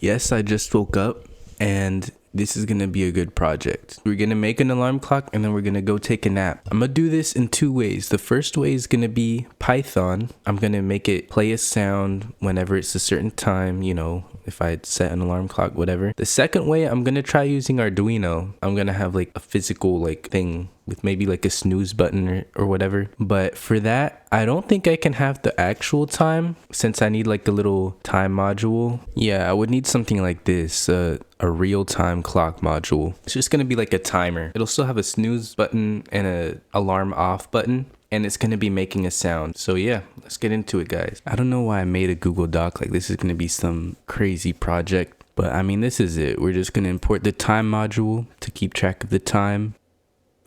Yes, I just woke up and this is gonna be a good project. We're gonna make an alarm clock and then we're gonna go take a nap. I'm gonna do this in two ways. The first way is gonna be Python. I'm gonna make it play a sound whenever it's a certain time, you know, if I set an alarm clock, whatever. The second way, I'm gonna try using Arduino. I'm gonna have like a physical like thing with maybe like a snooze button or whatever. But for that, I don't think I can have the actual time since I need like the little time module. Yeah, I would need something like this, a real-time clock module. It's just gonna be like a timer. It'll still have a snooze button and a alarm off button, and it's gonna be making a sound. So yeah, let's get into it, guys. I don't know why I made a Google Doc, like this is gonna be some crazy project, but I mean, this is it. We're just gonna import the time module to keep track of the time.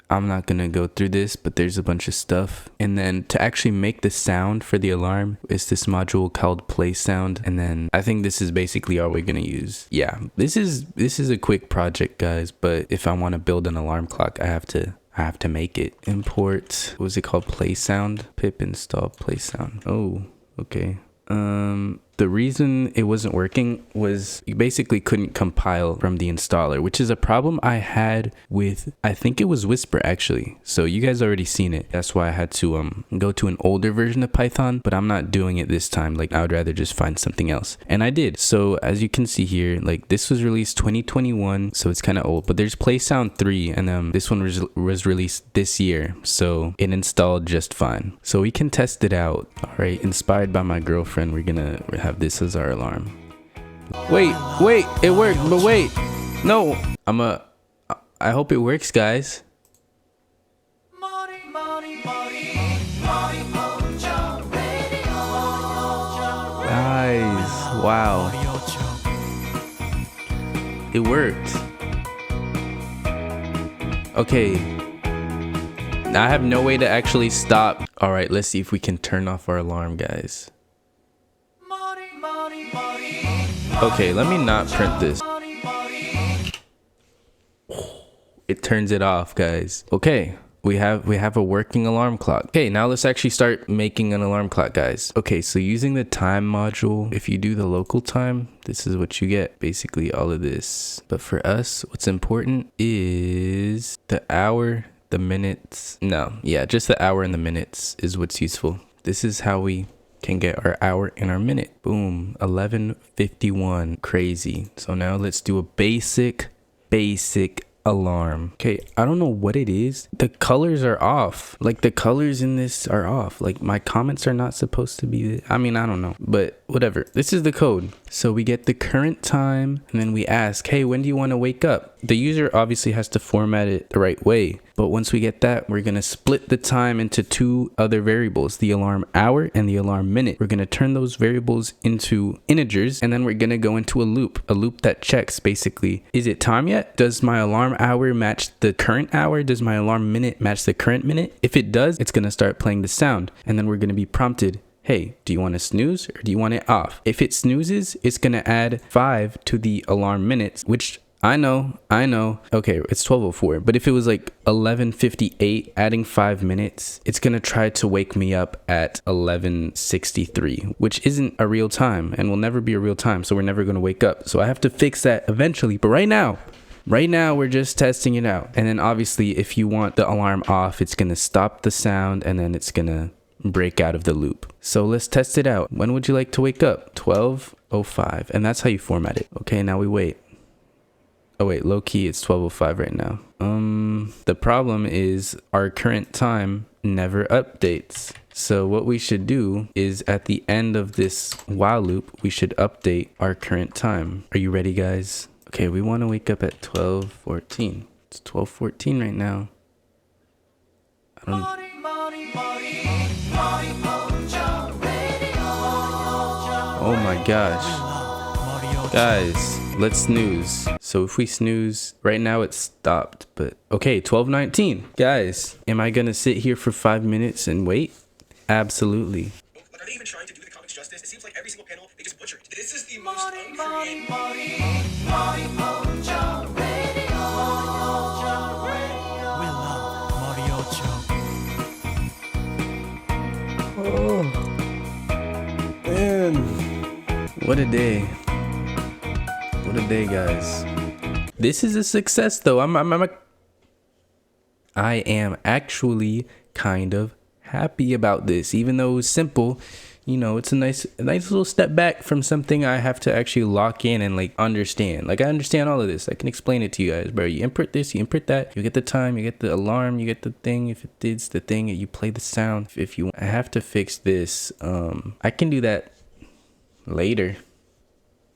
I'm not gonna go through this, but there's a bunch of stuff. And then to actually make the sound for the alarm is this module called play sound. And then I think this is basically all we're gonna use. Yeah, this is a quick project, guys, but if I want to build an alarm clock, I have to make it. Import, what was it called? Play sound. Pip install play sound. Oh, okay. The reason it wasn't working was you basically couldn't compile from the installer, which is a problem I had with, I think it was Whisper actually. So you guys already seen it. That's why I had to go to an older version of Python, but I'm not doing it this time. Like I would rather just find something else. And I did. So as you can see here, like this was released 2021, so it's kind of old, but there's Play Sound 3 and this one was released this year. So it installed just fine. So we can test it out. All right, inspired by my girlfriend, we're gonna have this as our alarm. Wait, it worked, but wait, no, I hope it works, guys. Guys, wow, it worked. Okay, I have no way to actually stop. All right, let's see if we can turn off our alarm, guys. Okay, let me not print this. It turns it off, guys. Okay, we have a working alarm clock. Okay, now let's actually start making an alarm clock, guys. Okay, so using the time module, if you do the local time, this is what you get. Basically all of this. But for us, what's important is the hour, the minutes. No, yeah, just the hour and the minutes is what's useful. This is how we can get our hour and our minute. Boom, 11:51. Crazy. So now let's do a basic alarm. Okay, I don't know what it is. The colors are off. Like the colors in this are off. Like my comments are not supposed to be, I mean, I don't know, but whatever. This is the code. So we get the current time and then we ask, hey, when do you want to wake up? The user obviously has to format it the right way. But once we get that, we're going to split the time into two other variables, the alarm hour and the alarm minute. We're going to turn those variables into integers, and then we're going to go into a loop that checks basically, is it time yet? Does my alarm hour match the current hour? Does my alarm minute match the current minute? If it does, it's going to start playing the sound, and then we're going to be prompted, hey, do you want to snooze or do you want it off? If it snoozes, it's going to add 5 to the alarm minutes, which I know. Okay, it's 12:04. But if it was like 11:58, adding 5 minutes, it's going to try to wake me up at 11:63, which isn't a real time and will never be a real time. So we're never going to wake up. So I have to fix that eventually. But right now, we're just testing it out. And then obviously, if you want the alarm off, it's going to stop the sound and then it's going to break out of the loop. So let's test it out. When would you like to wake up? 12:05. And that's how you format it. Okay, now we wait. Oh wait, low key, it's 12:05 right now. The problem is our current time never updates. So what we should do is at the end of this while loop, we should update our current time. Are you ready, guys? Okay, we want to wake up at 12:14. It's 12:14 right now. Oh my gosh. Guys, let's snooze. So if we snooze, right now it's stopped, but okay, 12:19. Guys, am I gonna sit here for 5 minutes and wait? Absolutely. Like, are they even trying to do the comics justice? It seems like every single panel they just butchered. This is the most uncreative. Oh man, what a day. What a day, guys. This is a success though. I am actually kind of happy about this, even though it was simple. You know, it's a nice little step back from something I have to actually lock in and like understand. Like I understand all of this. I can explain it to you guys, bro. You input this, you input that, you get the time, you get the alarm, you get the thing. If it's the thing, you play the sound. If you, I have to fix this. I can do that later.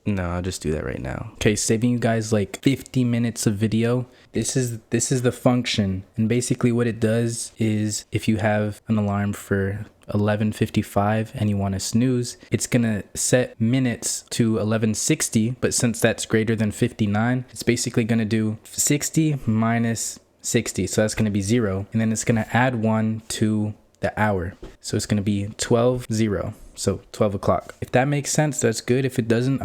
No, I'll just do that right now. Okay, saving you guys like 50 minutes of video. This is the function, and basically what it does is if you have an alarm for 11:55 and you want to snooze, it's gonna set minutes to 11:60, but since that's greater than 59, it's basically gonna do 60 minus 60, so that's gonna be 0, and then it's gonna add 1 to the hour, so it's gonna be 12:0. So 12 o'clock. If that makes sense, that's good. If it doesn't,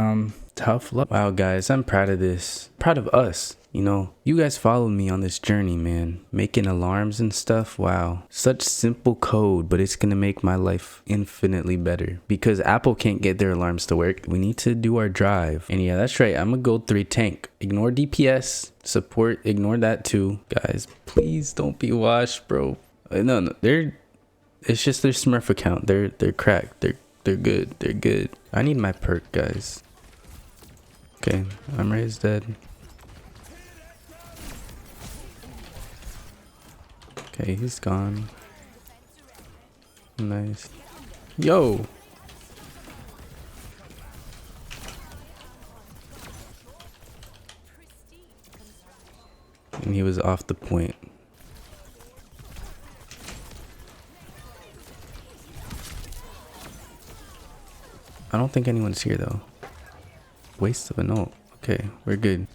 tough luck. Wow, guys, I'm proud of this. Proud of us. You know, you guys followed me on this journey, man. Making alarms and stuff. Wow. Such simple code, but it's gonna make my life infinitely better. Because Apple can't get their alarms to work. We need to do our drive. And yeah, that's right. I'm a gold 3 tank. Ignore DPS. Support. Ignore that too. Guys, please don't be washed, bro. No. It's just their Smurf account. They're cracked. They're good. They're good. I need my perk, guys. Okay, I'm raised dead. Okay, he's gone. Nice. Yo! And he was off the point. I don't think anyone's here though. Waste of a note. Okay, we're good.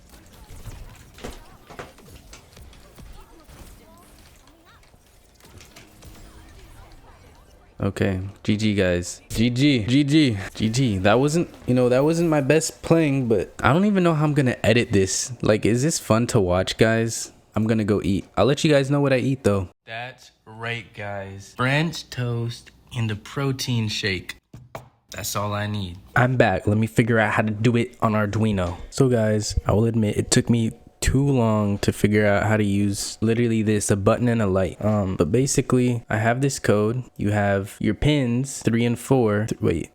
Okay, GG guys. GG. That wasn't my best playing, but I don't even know how I'm gonna edit this. Like, is this fun to watch, guys? I'm gonna go eat. I'll let you guys know what I eat though. That's right, guys. French toast and a protein shake. That's all I need. I'm back. Let me figure out how to do it on Arduino. So guys, I will admit it took me too long to figure out how to use literally this, a button and a light. But basically I have this code. You have your pins 3 and 4. Wait.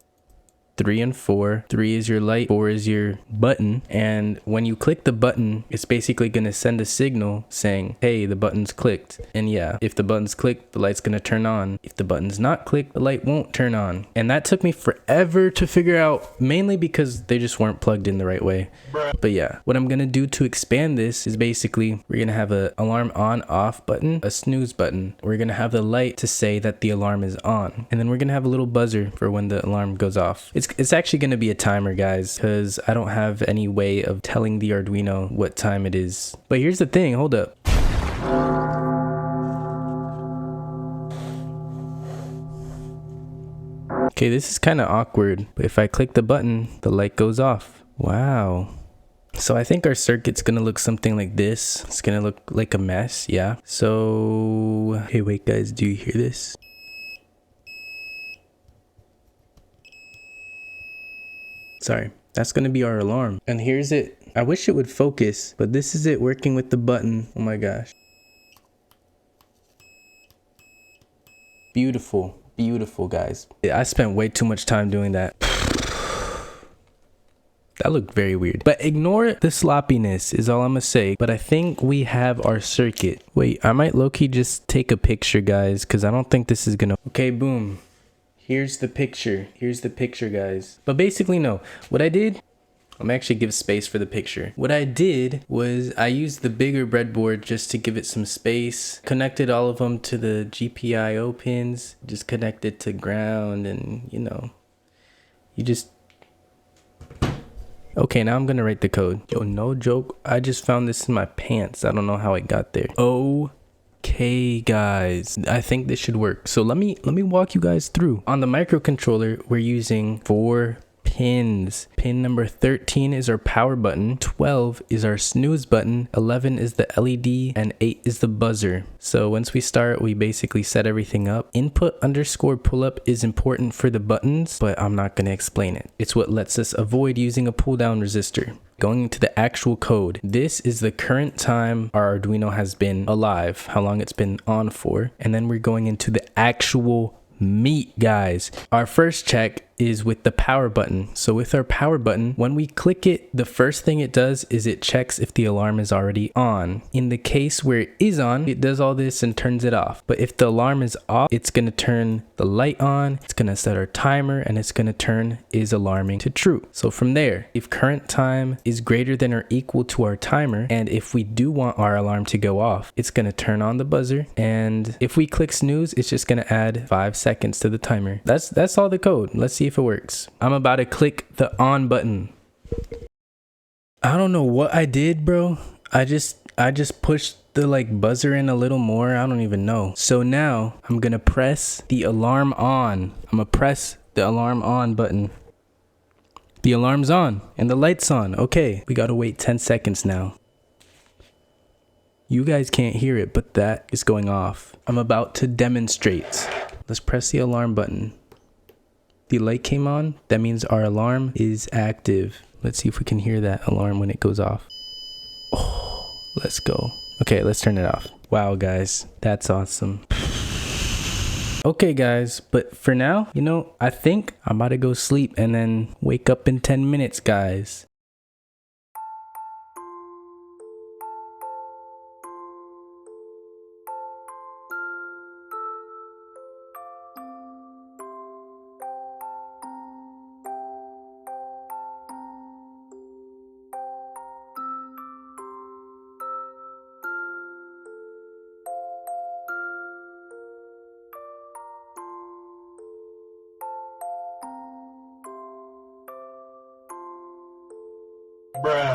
3 and 4. 3 is your light, 4 is your button. And when you click the button, it's basically going to send a signal saying, hey, the button's clicked. And yeah, if the button's clicked, the light's going to turn on. If the button's not clicked, the light won't turn on. And that took me forever to figure out, mainly because they just weren't plugged in the right way. But yeah, what I'm going to do to expand this is basically we're going to have an alarm on off button, a snooze button. We're going to have the light to say that the alarm is on. And then we're going to have a little buzzer for when the alarm goes off. It's actually going to be a timer, guys, because I don't have any way of telling the Arduino what time it is. But here's the thing, hold up. Okay, this is kind of awkward, but if I click the button, the light goes off. Wow. So I think our circuit's going to look something like this. It's going to look like a mess, yeah. So, hey, wait, guys, do you hear this? Sorry, that's gonna be our alarm. And here's it. I wish it would focus, but this is it working with the button. Oh my gosh. Beautiful, beautiful, guys. I spent way too much time doing that. That looked very weird. But ignore the sloppiness is all I'm gonna say. But I think we have our circuit. Wait, I might low-key just take a picture, guys, because I don't think this is gonna... Okay, boom. Here's the picture. Here's the picture, guys. But basically, no. What I did, I'm actually give space for the picture. What I did was I used the bigger breadboard just to give it some space. Connected all of them to the GPIO pins. Just connected to ground and, you know, you just... Okay, now I'm gonna write the code. Yo, no joke. I just found this in my pants. I don't know how it got there. Okay, guys, I think this should work. So let me walk you guys through. On the microcontroller, we're using 4 pins. Pin number 13 is our power button, 12 is our snooze button, 11 is the LED, and 8 is the buzzer. So once we start, we basically set everything up. Input underscore pull up is important for the buttons, but I'm not going to explain it. It's what lets us avoid using a pull down resistor. Going into the actual code, this is the current time our Arduino has been alive, how long it's been on for, and then we're going into the actual meat, guys. Our first check is with the power button. So with our power button, when we click it, the first thing it does is it checks if the alarm is already on. In the case where it is on, it does all this and turns it off. But if the alarm is off, it's going to turn the light on, it's going to set our timer, and it's going to turn is alarming to true. So from there, if current time is greater than or equal to our timer, and if we do want our alarm to go off, it's going to turn on the buzzer. And if we click snooze, it's just going to add 5 seconds to the timer. That's all the code. Let's see if it works. I'm about to click the on button. I don't know what I did, bro. I just pushed the like buzzer in a little more. I don't even know. So now I'm gonna press the alarm on. I'm gonna press the alarm on button. The alarm's on and the light's on. Okay, we gotta wait 10 seconds now. You guys can't hear it, but that is going off. I'm about to demonstrate. Let's press the alarm button. The light came on. That means our alarm is active. Let's see if we can hear that alarm when it goes off. Oh, let's go. Okay, let's turn it off. Wow, guys, that's awesome. Okay, guys, but for now, you know, I think I'm about to go sleep and then wake up in 10 minutes, guys. Bruh.